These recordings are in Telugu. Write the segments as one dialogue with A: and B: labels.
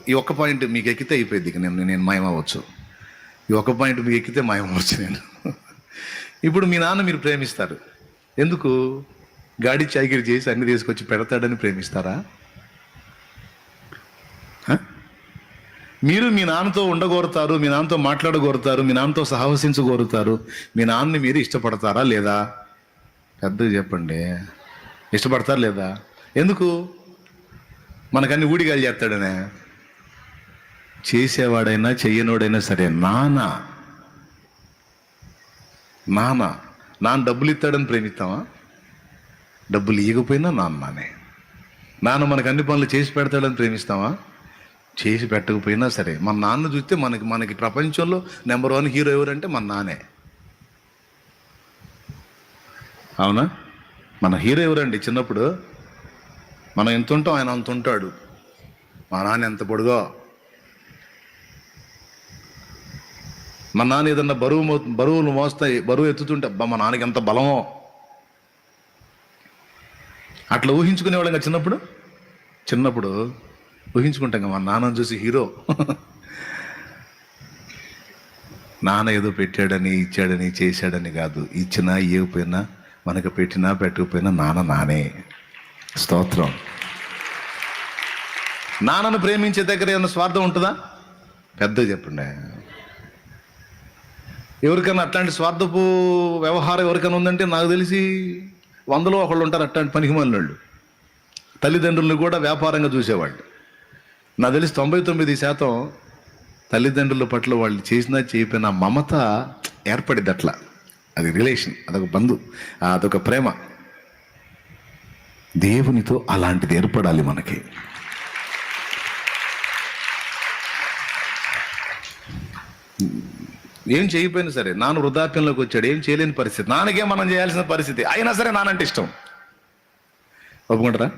A: ఈ ఒక్క పాయింట్ మీకు ఎక్కితే అయిపోయింది. ఇక నేను మాయమవచ్చు. ఈ ఒక్క పాయింట్ మీకు ఎక్కితే మాయమవచ్చు నేను. ఇప్పుడు మీ నాన్న మీరు ప్రేమిస్తారు. ఎందుకు? గాడి చాకిరి చేసి అన్ని తీసుకొచ్చి పెడతాడని ప్రేమిస్తారా? మీరు మీ నాన్నతో ఉండగోరుతారు, మీ నాన్నతో మాట్లాడగోరుతారు, మీ నాన్నతో సహవసించగోరుతారు. మీ నాన్నని మీరు ఇష్టపడతారా లేదా? పెద్దగా చెప్పండి. ఇష్టపడతారా లేదా? ఎందుకు? మనకన్నీ ఊడిగాలు చేస్తాడనే. చేసేవాడైనా చెయ్యనోడైనా సరే నాన్న డబ్బులు ఇస్తాడని ప్రేమిస్తావా? డబ్బులు ఇవ్వకపోయినా నాన్నే. నాన్న మనకు అన్ని పనులు చేసి పెడతాడని ప్రేమిస్తావా? చేసి పెట్టకపోయినా సరే మన నాన్న చూస్తే మనకి ప్రపంచంలో నెంబర్ 1 హీరో ఎవరంటే మన నాన్నే. అవునా? మన హీరో ఎవరండి? చిన్నప్పుడు మనం ఎంత ఉంటాం, ఆయన అంత ఉంటాడు. మా నాన్న ఎంత పొడుగో. మా నాన్న ఏదన్నా బరువులు మోస్తాయి, బరువు ఎత్తుతుంటే మా నాన్నకి ఎంత బలమో. అట్లా ఊహించుకునేవాళ్ళం కదా చిన్నప్పుడు ఊహించుకుంటాం. మా నాన్నని చూసి హీరో. నాన్న ఏదో పెట్టాడని, ఇచ్చాడని, చేశాడని కాదు. ఇచ్చినా ఇవ్వకపోయినా, మనకు పెట్టినా పెట్టకపోయినా నానే. స్తోత్రం. నాన్నను ప్రేమించే దగ్గర ఏమైనా స్వార్థం ఉంటుందా? పెద్దగా చెప్పండి. ఎవరికైనా అట్లాంటి స్వార్థపు వ్యవహారం ఎవరికైనా ఉందంటే నాకు తెలిసి 100లో ఒకళ్ళు ఉంటారు అట్లాంటి పనికిమాలిన వాళ్ళు. తల్లిదండ్రులను కూడా వ్యాపారంగా చూసేవాళ్ళు. నాకు తెలిసి 99% తల్లిదండ్రుల పట్ల వాళ్ళు చేసినా చేయకపోయినా మమత ఏర్పడింది. అట్లా అది రిలేషన్, అదొక బంధు, అదొక ప్రేమ. దేవునితో అలాంటిది ఏర్పడాలి మనకి. ఏం చేయకపోయినా సరే నాన్న వృద్ధాప్యంలోకి వచ్చాడు, ఏం చేయలేని పరిస్థితి, నాన్నకే మనం చేయాల్సిన పరిస్థితి అయినా సరే నానంటే ఇష్టం. ఒప్పుకుంటారా?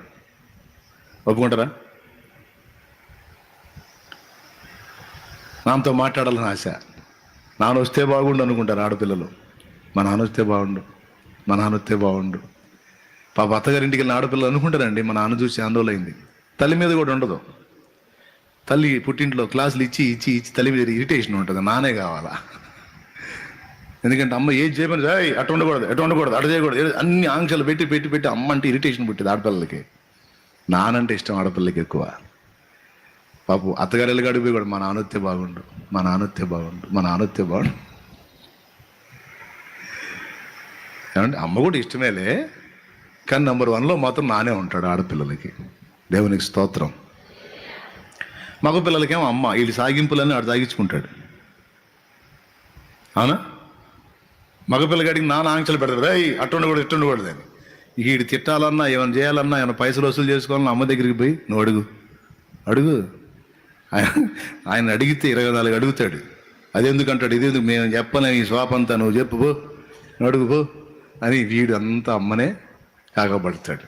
A: నాన్నతో మాట్లాడాలని ఆశ. నాన్న వస్తే బాగుండు అనుకుంటారు ఆడపిల్లలు. మా నాన్న వస్తే బాగుండు. పాప అత్తగారింటికి వెళ్ళిన ఆడపిల్లలు అనుకుంటారండి, మా నాన్న చూసి ఆందోళనైంది. తల్లి మీద కూడా ఉండదు. తల్లి పుట్టింట్లో క్లాసులు ఇచ్చి తల్లి మీద ఇరిటేషన్ ఉంటుంది. నానే కావాలా? ఎందుకంటే అమ్మ ఏది చేయమని అటు ఉండకూడదు, అటు చేయకూడదు, అన్ని ఆంక్షలు పెట్టి అమ్మ అంటే ఇరిటేషన్ పుట్టింది ఆడపిల్లలకి. నానంటే ఇష్టం ఆడపిల్లలకి ఎక్కువ. పాపు అత్తగారు వెళ్ళగాడు పోయి కూడా మా నాన్నొత్తే బాగుండు. ఏమంటే అమ్మ కూడా ఇష్టమేలే, కానీ నెంబర్ 1లో మాత్రం నానే ఉంటాడు ఆడపిల్లలకి. దేవునికి స్తోత్రం. మగ పిల్లలకేమో అమ్మ వీళ్ళు సాగింపులన్నీ ఆడు సాగించుకుంటాడు. అవునా? మగపిల్లగాడికి నాన్న ఆంక్షలు పెడతాడు, అటు ఉండకూడదు అని. వీడు తిట్టాలన్నా, ఏమైనా చేయాలన్నా, ఏమైనా పైసలు వసూలు చేసుకోవాలన్నా అమ్మ దగ్గరికి పోయి నువ్వు అడుగు. ఆయన అడిగితే 24 అడుగుతాడు. అదెందుకంటాడు, ఇదేందుకు, మేము చెప్పలేము ఈ స్వాపంతా, నువ్వు చెప్పు పో, నువ్వు అడుగు పో అని వీడు అంతా అమ్మనే కాకపడతాడు.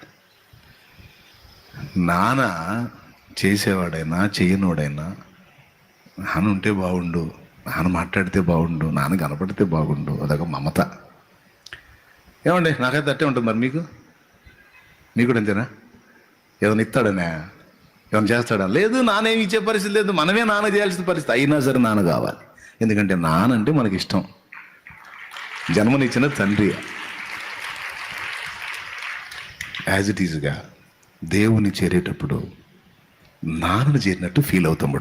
A: నాన్న చేసేవాడైనా చేయనోడైనా నాన్న ఉంటే బాగుండు, నాన్న మాట్లాడితే బాగుండు, నాన్న కనపడితే బాగుండు, అదొక మమత. ఏమండి? నాకైతే అట్టే ఉంటుంది. మరి మీకు కూడా అంతేనా? ఏదైనా ఇస్తాడనే, ఏమైనా చేస్తాడా? లేదు, నానేమి ఇచ్చే పరిస్థితి లేదు, మనమే నాన్న చేయాల్సిన పరిస్థితి. అయినా సరే నాన్న కావాలి. ఎందుకంటే నానంటే మనకి ఇష్టం. జన్మనిచ్చిన తండ్రి. యాజ్ ఇట్ ఈజ్గా దేవుని చేరేటప్పుడు నాన్నను చేరినట్టు ఫీల్ అవుతాం.